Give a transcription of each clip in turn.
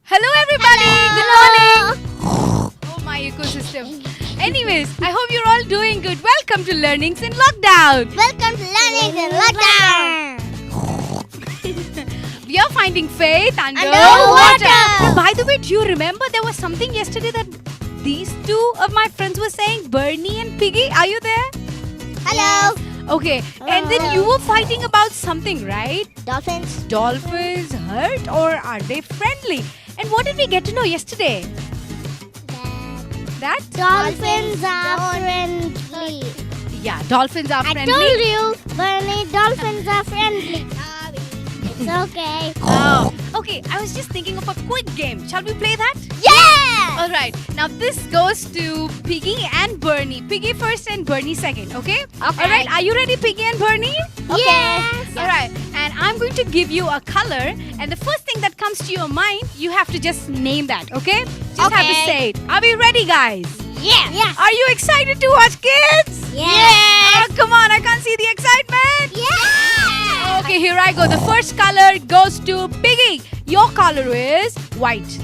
Hello everybody! Hello. Good morning! Oh my ecosystem. Anyways, I hope you're all doing good. Welcome to Learnings in Lockdown. Welcome to Learning in Lockdown. We are finding faith underwater. Underwater. By the way, do you remember there was something yesterday that these two of my friends were saying? Bernie and Piggy, are you there? Hello. Okay, and then you were fighting about something, right? Dolphins. Dolphins hurt or are they friendly? And what did we get to know yesterday? That? Dolphins are friendly. Yeah, dolphins are I friendly. told you, Bernie, dolphins are friendly. It's okay. Oh, okay. I was just thinking of a quick game. Shall we play that? Yeah! All right. Now this goes to Piggy and Bernie. Piggy first and Bernie second. Okay? Okay. All right. Are you ready, Piggy and Bernie? Yes. All right. And I'm going to give you a color, and the first thing that comes to your mind, you have to just name that. Okay? Just have to Okay. say it. Are we ready, guys? Yeah. Yeah. Are you excited to watch, kids? Yes. Oh, come on. I can't see the excitement. Yeah. Okay, here I go. The first color goes to Piggy. Your color is white.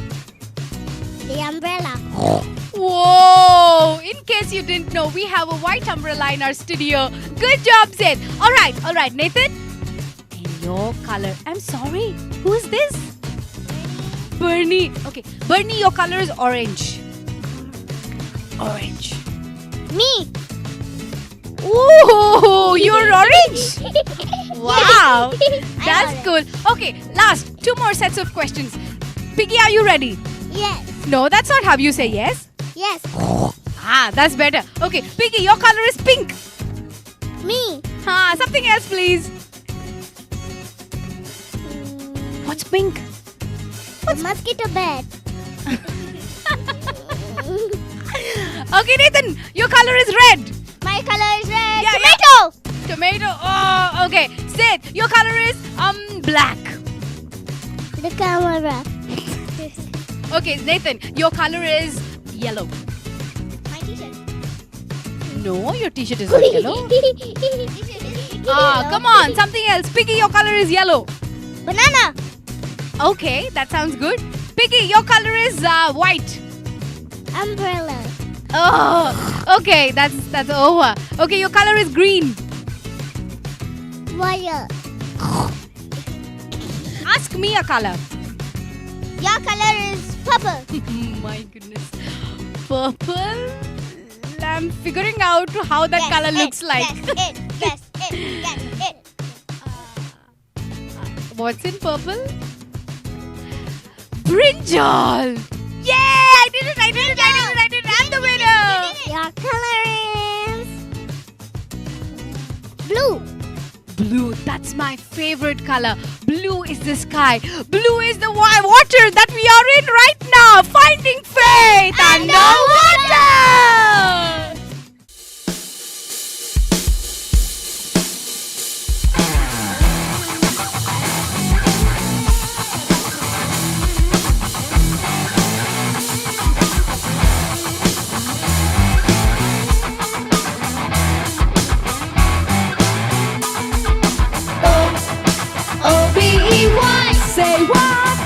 The umbrella. Whoa! In case you didn't know, we have a white umbrella in our studio. Good job, Sid. All right, Nathan. And your color. I'm sorry. Who is this? Bernie. Okay, Bernie, your color is orange. Orange. Me. Ooh, you're orange. Wow, I that's got cool. Okay, last two more sets of questions. Piggy, are you ready? Yes. No, that's not how you say yes. Yes. Ah, that's better. Okay, Piggy, your color is pink. Me. Something else, please. What's pink? The mosquito bed. Okay, Nathan, your color is red. My color is red. Yeah, Tomato. Tomato. Oh, okay. Sid, your color is black. The camera. Okay, Nathan, your color is yellow. My t-shirt. No, your t-shirt is not yellow. Come on, something else. Piggy, your color is yellow. Banana. Okay, that sounds good. Piggy, your color is white. Umbrella. Oh, okay, that's over. Okay, your color is green. Wire. Ask me a color. Your color is purple. My goodness. Purple? I'm figuring out how that Guess color it, looks like. Guess it. What's in purple? Brinjal! Yay! I did it! I'm the winner! Your color is blue. Blue, that's my favorite color. Blue is the sky. Blue is the water that we are in right now. Finding faith underwater! O-B-E-Y, say what?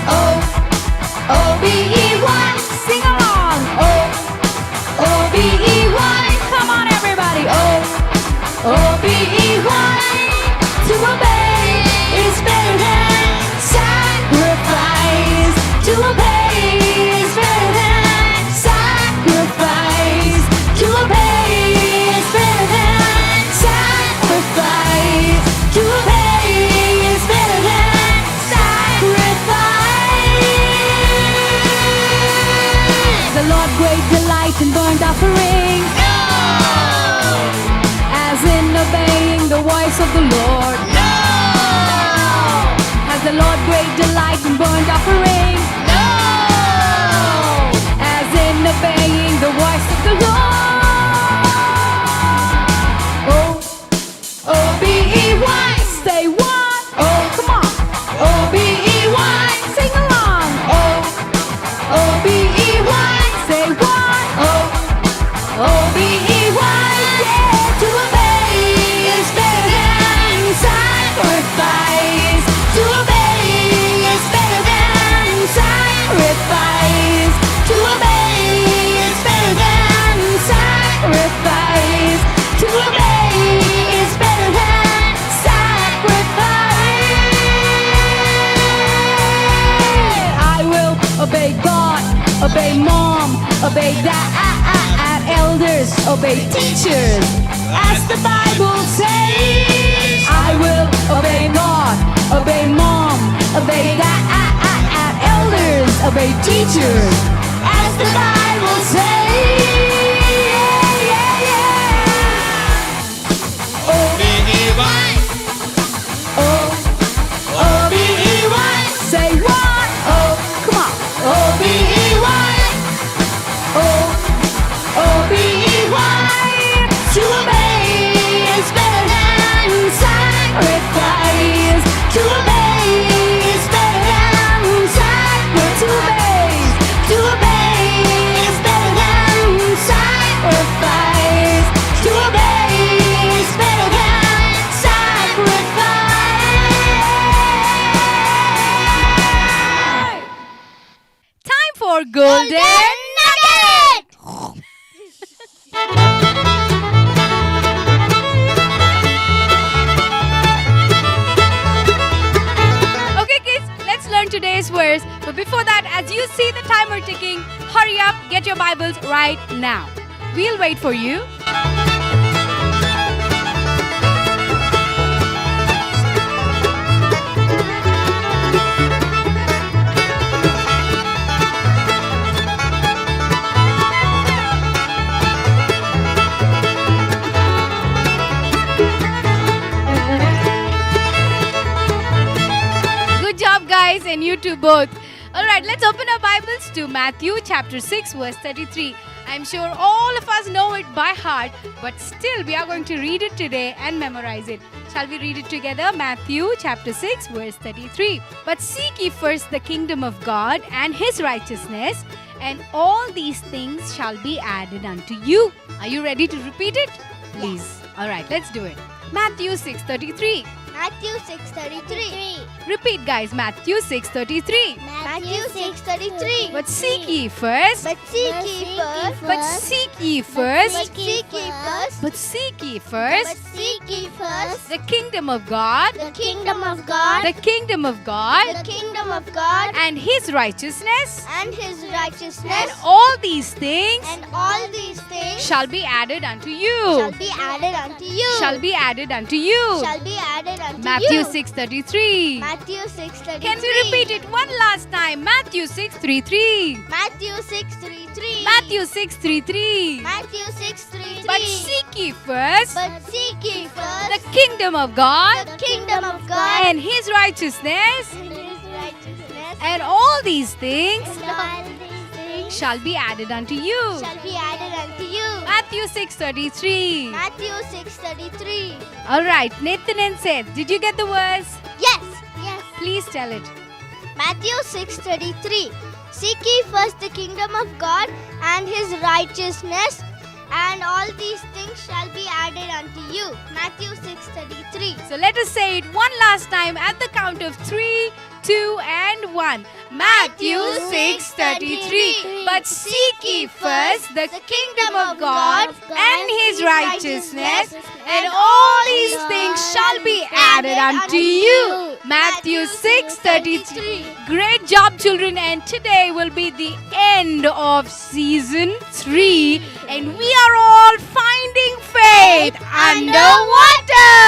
O-B-E-Y, sing along. O-B-E-Y, come on everybody. O-B-E-Y, to obey is better than sacrifice. To obey is better than sacrifice. To obey is better than sacrifice. To obey is better than sacrifice. The Lord great delight in burnt offering. No. As in obeying the voice of the Lord. No. Has the Lord great delight in burnt offering? No. As in obeying the voice of the Lord. O-B-E-Y, say what? Come on. O-B-E-Y, sing along. O-B-E-Y, say what? O-B-E-Y, yeah. To obey is better than obey dad. Elders, obey teachers. As the Bible says, I will obey God, obey mom, obey dad. Elders, obey teachers. As the Bible says. O-B-E-Y. O-B-E-Y. Say what? Oh, come on. O-B-E-Y. O-B-E-Y. To obey is better than sacrifice. To obey is better than sacrifice. To obey is better than sacrifice. To obey is better than sacrifice. Time for Golden Nugget! Okay, kids, let's learn today's verse. But before that, as you see the timer ticking, hurry up, get your Bibles right now. We'll wait for you. Good job, guys, and you too both. All right, let's open our Bibles to Matthew chapter 6, verse 33. I'm sure all of us know it by heart, but still we are going to read it today and memorize it. Shall we read it together? Matthew chapter 6, verse 33. But seek ye first the kingdom of God and his righteousness, and all these things shall be added unto you. Are you ready to repeat it? Please. All right, let's do it. Matthew 6:33. Matthew 6:33. Repeat, guys. Matthew 6:33. Matthew 6:33. But seek ye first. But seek ye first. But seek ye first. But seek ye first. But seek ye But first seek ye first the kingdom of God. the kingdom of God. The kingdom of God The kingdom of God and his righteousness. and his And righteousness. all these things And all these things shall be added unto shall you. be added unto you. Shall be added unto you. Shall be added unto Matthew you. 6:33. Matthew 6:33. Can we repeat it one last time? Matthew 6:33. Matthew 6:33. Matthew 6:33. Matthew 6:33. But seek ye first But seek ye first the kingdom of God the kingdom of God and his righteousness, and his righteousness, and all these things and all these things shall be added unto you. shall be added unto you. Matthew 6:33. Matthew 6:33. All right, Nathan and Seth, did you get the verse? Yes. Yes. Please tell it. Matthew 6:33. Seek ye first the kingdom of God and his righteousness, and all these things shall be added unto you. Matthew 6:33. So let us say it one last time at the count of 3, 2, and 1. Matthew 6:33. But seek ye first the kingdom of God and his righteousness, and all these things shall be added unto you. Matthew 6:33. Great job, children, and today will be the end of season 3, and we are all finding faith underwater.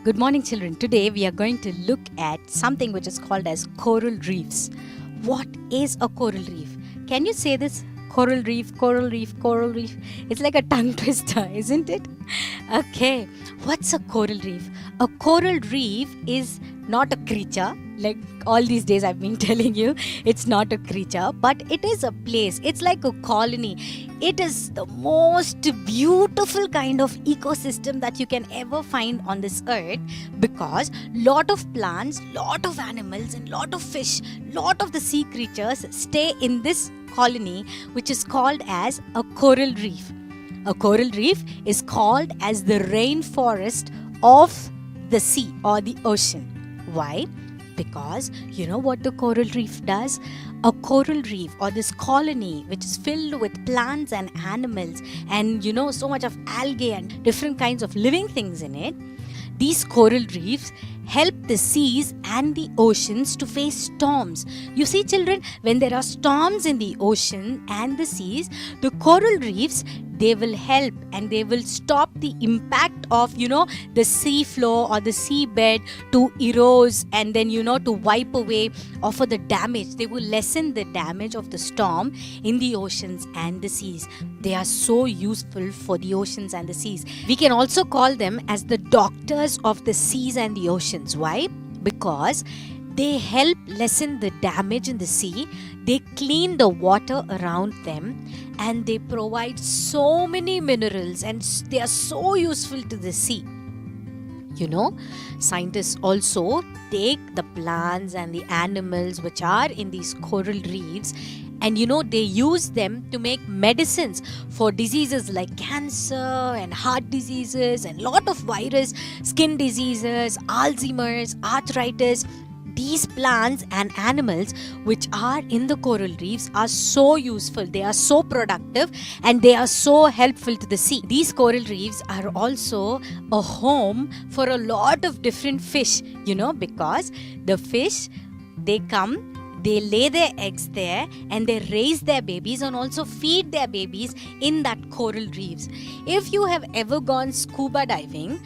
Good morning, children. Today we are going to look at something which is called as coral reefs. What is a coral reef? Can you say this? Coral reef, coral reef, coral reef. It's like a tongue twister, isn't it? Okay. What's a coral reef? A coral reef is not a creature. Like all these days I've been telling you, it's not a creature, but it is a place. It's like a colony. It is the most beautiful kind of ecosystem that you can ever find on this earth, because lot of plants, lot of animals and lot of fish, lot of the sea creatures stay in this colony, which is called as a coral reef. A coral reef is called as the rainforest of the sea or the ocean. Why? Because you know what the coral reef does? A coral reef, or this colony which is filled with plants and animals and so much of algae and different kinds of living things in it, these coral reefs help the seas and the oceans to face storms. You see, children, when there are storms in the ocean and the seas, the coral reefs, they will help and they will stop the impact of the sea floor or the seabed to erode and then to wipe away or for the damage. They will lessen the damage of the storm in the oceans and the seas. They are so useful for the oceans and the seas. We can also call them as the doctors of the seas and the oceans. Why? Because they help lessen the damage in the sea, they clean the water around them, and they provide so many minerals and they are so useful to the sea. Scientists also take the plants and the animals which are in these coral reefs and they use them to make medicines for diseases like cancer and heart diseases and lot of virus, skin diseases, Alzheimer's, arthritis. These plants and animals which are in the coral reefs are so useful, they are so productive and they are so helpful to the sea. These coral reefs are also a home for a lot of different fish, because the fish, they come, they lay their eggs there and they raise their babies and also feed their babies in that coral reefs. If you have ever gone scuba diving,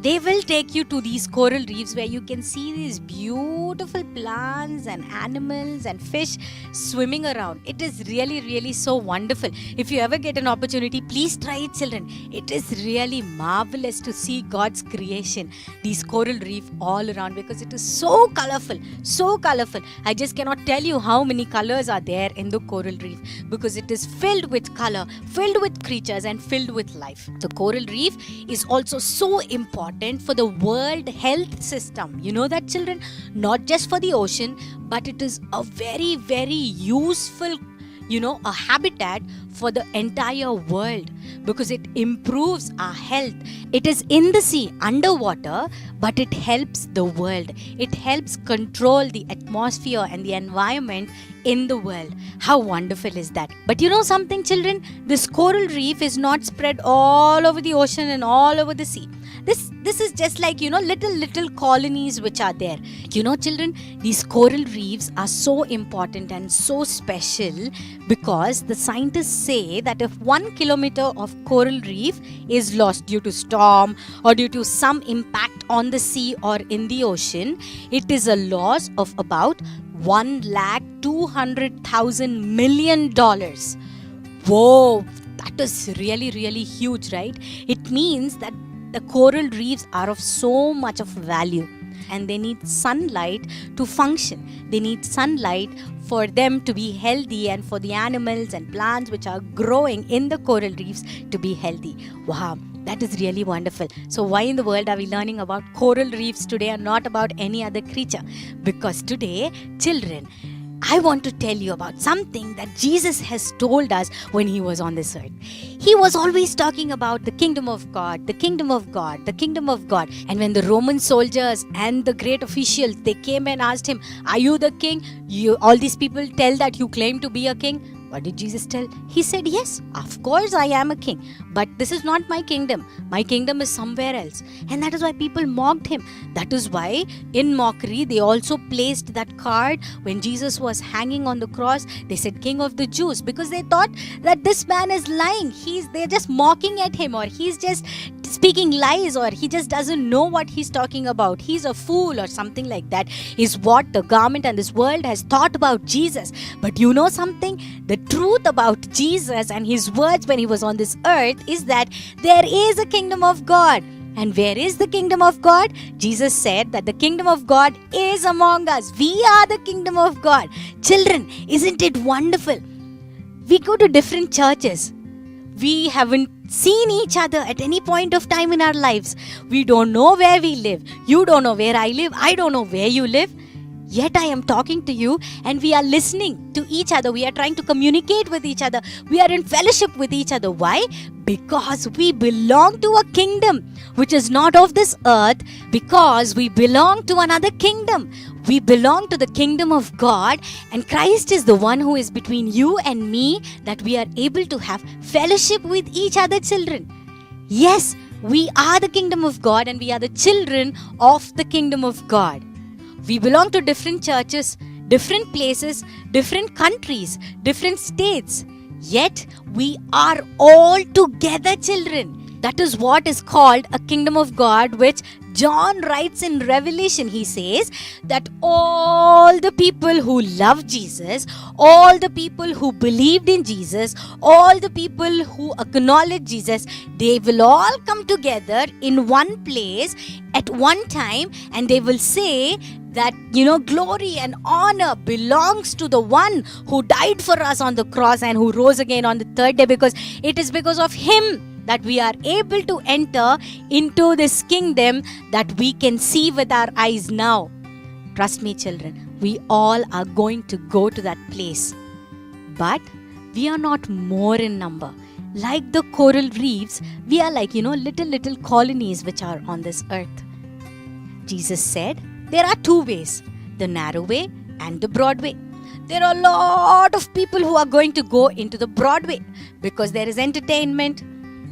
they will take you to these coral reefs where you can see these beautiful plants and animals and fish swimming around. It is really, really so wonderful. If you ever get an opportunity, please try it, children. It is really marvelous to see God's creation, these coral reef all around, because it is so colorful, so colorful. I just cannot tell you how many colors are there in the coral reef, because it is filled with color, filled with creatures and filled with life. The coral reef is also so important for the World Health System. You know that, children? Not just for the ocean, but it is a very, very useful, a habitat for the entire world, because it improves our health. It is in the sea, underwater, but it helps the world. It helps control the atmosphere and the environment in the world. How wonderful is that? But you know something, children? This coral reef is not spread all over the ocean and all over the sea. This is just like, little colonies which are there. Children, these coral reefs are so important and so special because the scientists say that if 1 kilometer of coral reef is lost due to storm or due to some impact on the sea or in the ocean, it is a loss of about $1,200,000,000,000. Whoa, that is really, really huge, right? It means that the coral reefs are of so much of value and they need sunlight to function. They need sunlight for them to be healthy and for the animals and plants which are growing in the coral reefs to be healthy. Wow, that is really wonderful. So why in the world are we learning about coral reefs today and not about any other creature? Because today, children, I want to tell you about something that Jesus has told us when he was on this earth. He was always talking about the kingdom of God, the kingdom of God, the kingdom of God. And when the Roman soldiers and the great officials, they came and asked him, "Are you the king? All these people tell that you claim to be a king." What did Jesus tell? He said, yes, of course I am a king, but this is not my kingdom. My kingdom is somewhere else. And that is why people mocked him. That is why in mockery they also placed that card when Jesus was hanging on the cross. They said, King of the Jews, because they thought that this man is lying. They're just mocking at him, or he's just speaking lies, or he just doesn't know what he's talking about. He's a fool or something like that is what the government and this world has thought about Jesus. But you know something? The truth about Jesus and his words when he was on this earth is that there is a kingdom of God. And where is the kingdom of God? Jesus said that the kingdom of God is among us. We are the kingdom of God. Children, isn't it wonderful? We go to different churches. We haven't seen each other at any point of time in our lives. We don't know where we live. You don't know where I live. I don't know where you live. Yet I am talking to you and we are listening to each other. We are trying to communicate with each other. We are in fellowship with each other. Why? Because we belong to a kingdom which is not of this earth, because we belong to another kingdom. We belong to the kingdom of God, and Christ is the one who is between you and me, that we are able to have fellowship with each other, children. Yes, we are the kingdom of God and we are the children of the kingdom of God. We belong to different churches, different places, different countries, different states. Yet we are all together, children. That is what is called a kingdom of God, which John writes in Revelation. He says that all the people who love Jesus, all the people who believed in Jesus, all the people who acknowledge Jesus, they will all come together in one place at one time, and they will say that, glory and honor belongs to the one who died for us on the cross and who rose again on the third day, because it is because of him that we are able to enter into this kingdom that we can see with our eyes now. Trust me, children, we all are going to go to that place. But we are not more in number. Like the coral reefs, we are like, little colonies which are on this earth. Jesus said, there are two ways, the narrow way and the broad way. There are a lot of people who are going to go into the broad way because there is entertainment,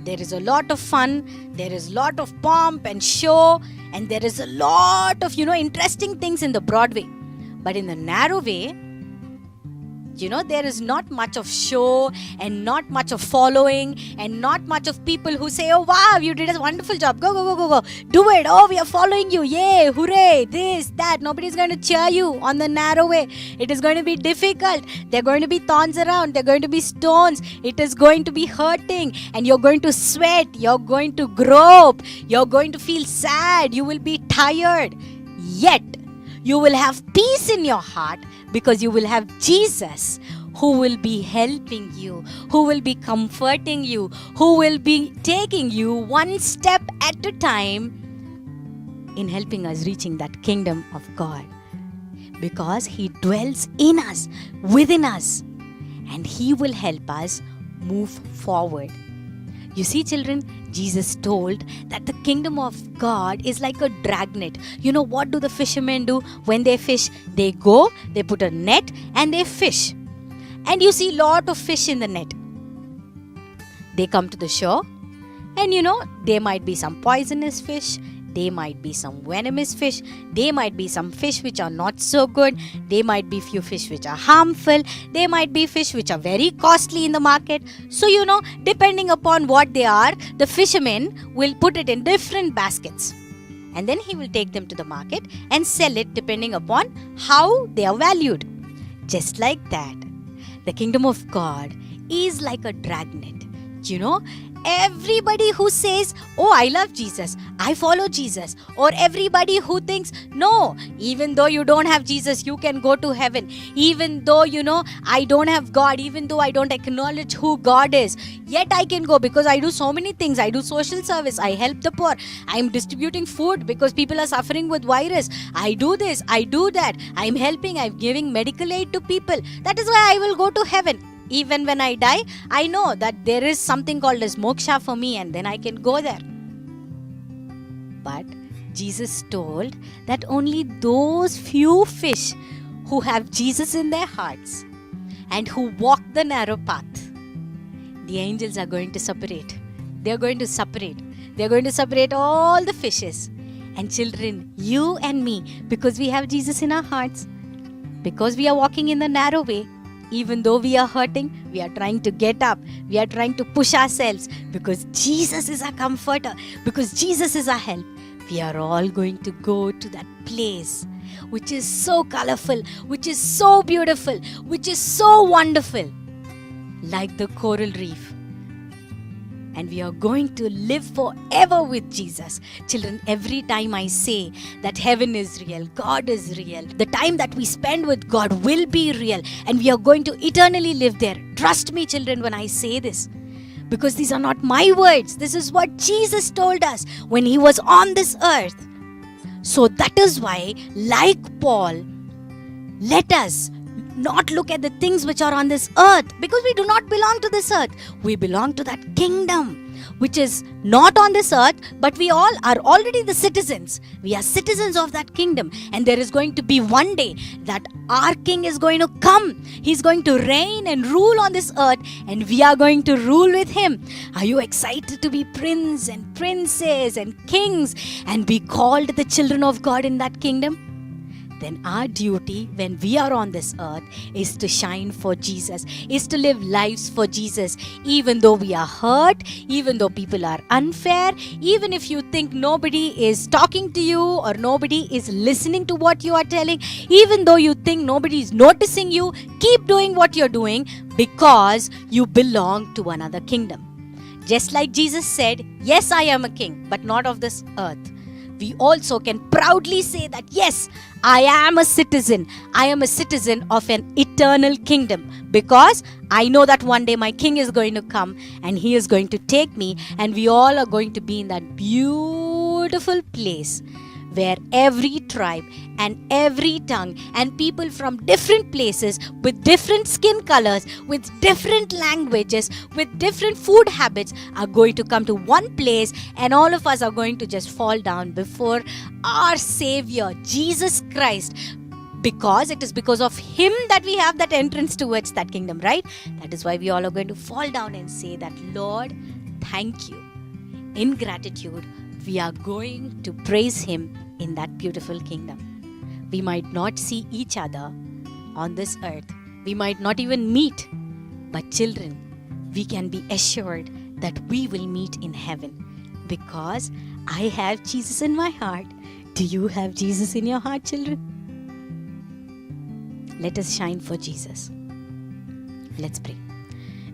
there is a lot of fun, there is a lot of pomp and show, and there is a lot of, interesting things in the broad way. But in the narrow way, there is not much of show and not much of following and not much of people who say, oh wow, you did a wonderful job, go, do it, oh we are following you, yay, hooray, this, that. Nobody's going to cheer you on the narrow way. It is going to be difficult. There are going to be thorns around, there are going to be stones, it is going to be hurting, and you're going to sweat, you're going to grope, you're going to feel sad, you will be tired. Yet you will have peace in your heart, because you will have Jesus who will be helping you, who will be comforting you, who will be taking you one step at a time in helping us reaching that kingdom of God. Because he dwells in us, within us, and he will help us move forward. You see, children, Jesus told that the kingdom of God is like a dragnet. What do the fishermen do when they fish? They go, they put a net and they fish. And you see a lot of fish in the net. They come to the shore and there might be some poisonous fish. There might be some venomous fish. There might be some fish which are not so good. There might be few fish which are harmful. There might be fish which are very costly in the market. So, depending upon what they are, the fisherman will put it in different baskets. And then he will take them to the market and sell it depending upon how they are valued. Just like that, the kingdom of God is like a dragnet. Everybody who says, oh, I love Jesus, I follow Jesus, or everybody who thinks, no, even though you don't have Jesus, you can go to heaven, even though, I don't have God, even though I don't acknowledge who God is, yet I can go because I do so many things. I do social service, I help the poor, I am distributing food because people are suffering with virus, I do this, I do that, I am helping, I am giving medical aid to people. That is why I will go to heaven. Even when I die, I know that there is something called as moksha for me, and then I can go there. But Jesus told that only those few fish who have Jesus in their hearts and who walk the narrow path, the angels are going to separate. They are going to separate. They are going to separate all the fishes. And children, you and me, because we have Jesus in our hearts, because we are walking in the narrow way, even though we are hurting, we are trying to get up. We are trying to push ourselves because Jesus is our comforter, because Jesus is our help. We are all going to go to that place which is so colorful, which is so beautiful, which is so wonderful, like the coral reef. And we are going to live forever with Jesus. Children, every time I say that heaven is real, God is real, the time that we spend with God will be real, and we are going to eternally live there. Trust me, children, when I say this, because these are not my words. This is what Jesus told us when He was on this earth. So that is why, like Paul, let us not look at the things which are on this earth, because we do not belong to this earth. We belong to that kingdom which is not on this earth, but we all are already the citizens. We are citizens of that kingdom, and there is going to be one day that our king is going to come. He's going to reign and rule on this earth, and we are going to rule with him. Are you excited to be prince and princess and kings and be called the children of God in that kingdom? Then our duty when we are on this earth is to shine for Jesus, is to live lives for Jesus, even though we are hurt, even though people are unfair, even if you think nobody is talking to you or nobody is listening to what you are telling, even though you think nobody is noticing you, keep doing what you're doing, because you belong to another kingdom. Just like Jesus said, yes, I am a king, but not of this earth. We also can proudly say that, yes, I am a citizen. I am a citizen of an eternal kingdom, because I know that one day my king is going to come and he is going to take me, and we all are going to be in that beautiful place where every tribe and every tongue and people from different places with different skin colors, with different languages, with different food habits are going to come to one place, and all of us are going to just fall down before our Savior, Jesus Christ, because it is because of Him that we have that entrance towards that kingdom, right? That is why we all are going to fall down and say that, Lord, thank you. In gratitude, we are going to praise Him in that beautiful kingdom. We might not see each other on this earth. We might not even meet. But children, we can be assured that we will meet in heaven, because I have Jesus in my heart. Do you have Jesus in your heart, children? Let us shine for Jesus. Let's pray.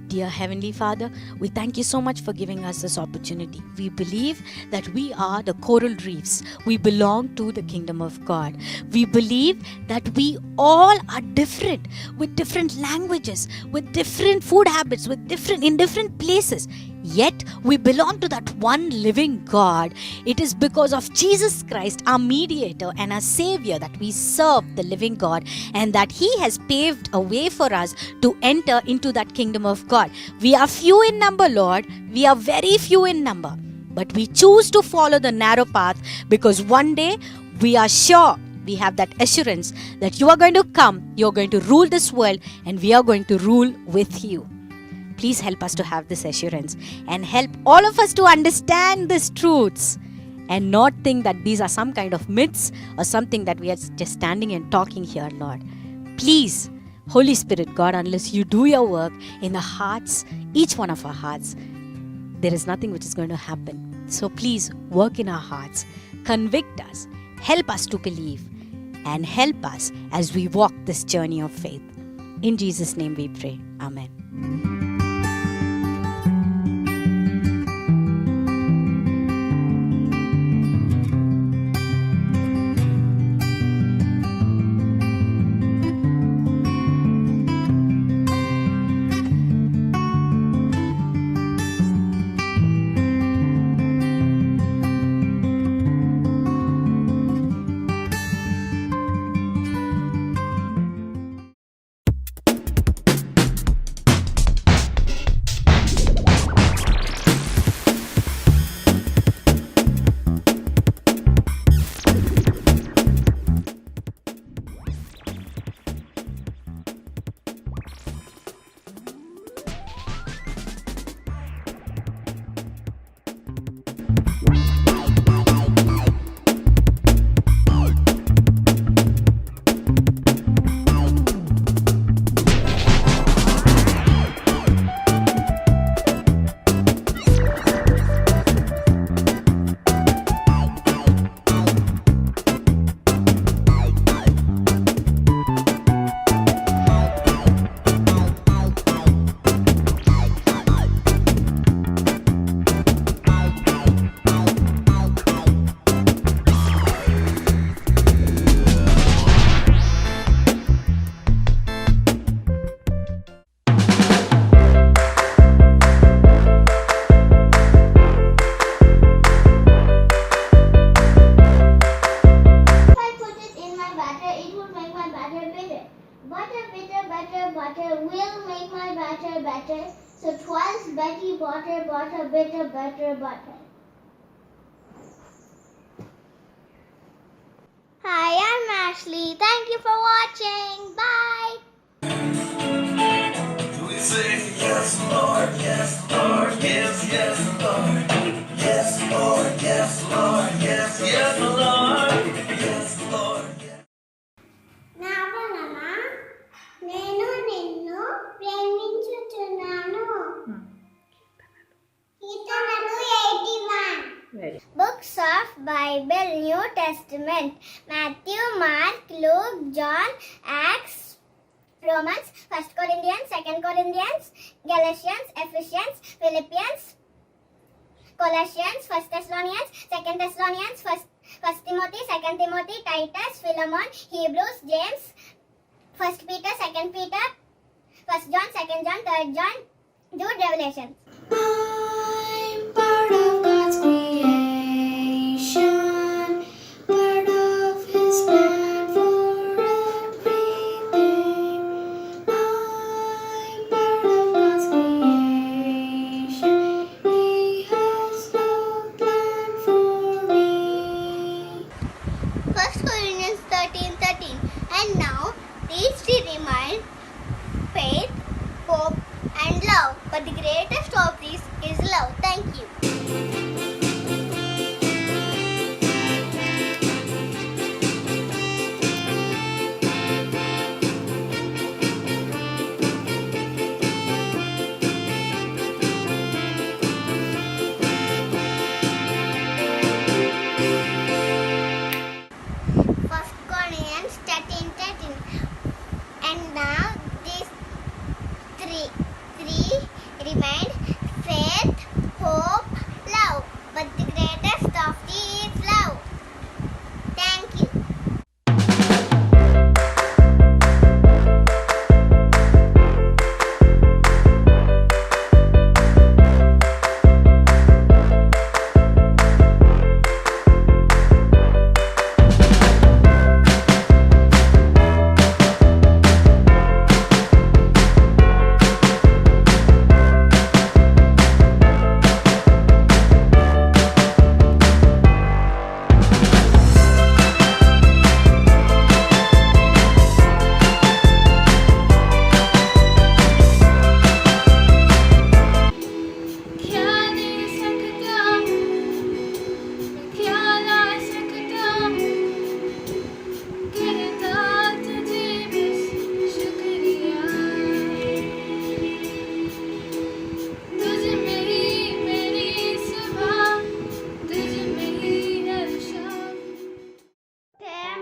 Dear Heavenly Father, we thank you so much for giving us this opportunity. We believe that we are the coral reefs. We belong to the kingdom of God. We believe that we all are different, with different languages, with different food habits, in different places. Yet we belong to that one living God. It is because of Jesus Christ, our mediator and our Savior, that we serve the living God, and that He has paved a way for us to enter into that kingdom of God. We are few in number, Lord. We are very few in number. But we choose to follow the narrow path, because one day we are sure, we have that assurance that you are going to come, you are going to rule this world, and we are going to rule with you. Please help us to have this assurance, and help all of us to understand these truths and not think that these are some kind of myths or something that we are just standing and talking here, Lord. Please, Holy Spirit, God, unless you do your work in the hearts, each one of our hearts, there is nothing which is going to happen. So please work in our hearts, convict us, help us to believe, and help us as we walk this journey of faith. In Jesus' name we pray. Amen. will make my batter bitter. Butter, bitter, butter, butter will make my batter better. So twice Betty butter, butter, bitter, butter, butter. Hi, I'm Ashley. Thank you for watching. Bye. We say yes, Lord, yes, Lord, yes, yes, Lord. Yes, Lord, yes, Lord, yes, yes, Lord. Yes, Lord, yes. నావలనా నేను నిన్ను ప్రేమించుచున్నాను. కీర్తనలు 81. Books of Bible, New Testament: Matthew, Mark, Luke, John, Acts, Romans, 1 Corinthians, 2 Corinthians, Galatians, Ephesians, Philippians, Colossians, 1 Thessalonians, 2 Thessalonians, 1 Timothy, 2 Timothy, Titus, Philemon, Hebrews, James, 1 Peter, 2 Peter, 1 John, 2 John, 3 John, Jude, Revelation. I'm part of God's creation, part of His plan for everything. I'm part of God's creation. He has no plan for me. 1 Corinthians 13:13. And now these three remain: faith, hope, and love. But the greatest of these is love. Thank you. First Corinthians 13:13. And now these three remain: faith, hope, love. But the greatest of these is love. Thank you.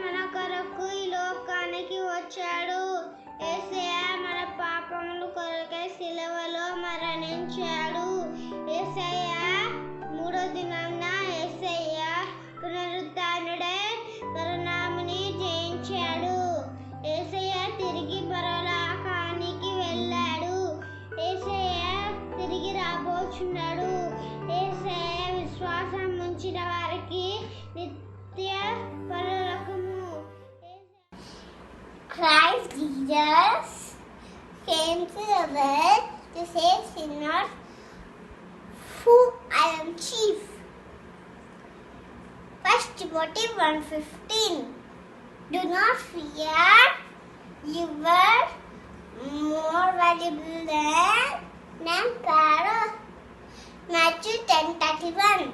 మన కొరకు ఈ లోకానికి వచ్చాడు. యేసయ్య మన పాపముల కొరకై సిలువలో మరణించాడు. యేసయ్య మూడో దినాన యేసయ్య పునరుత్థానుడై మరణాన్ని జయించాడు. యేసయ్య తిరిగి పరలోకానికి వెళ్ళాడు. యేసయ్య తిరిగి రాబోచున్నాడు. యేసయ్య విశ్వాసం ఉంచిన వారికి నిత్య పరలోకము. Christ Jesus came to the world to save sinners, who I am chief. 1 Timothy 1:15. Do not fear, you were more valuable than parrots. Matthew 10:31.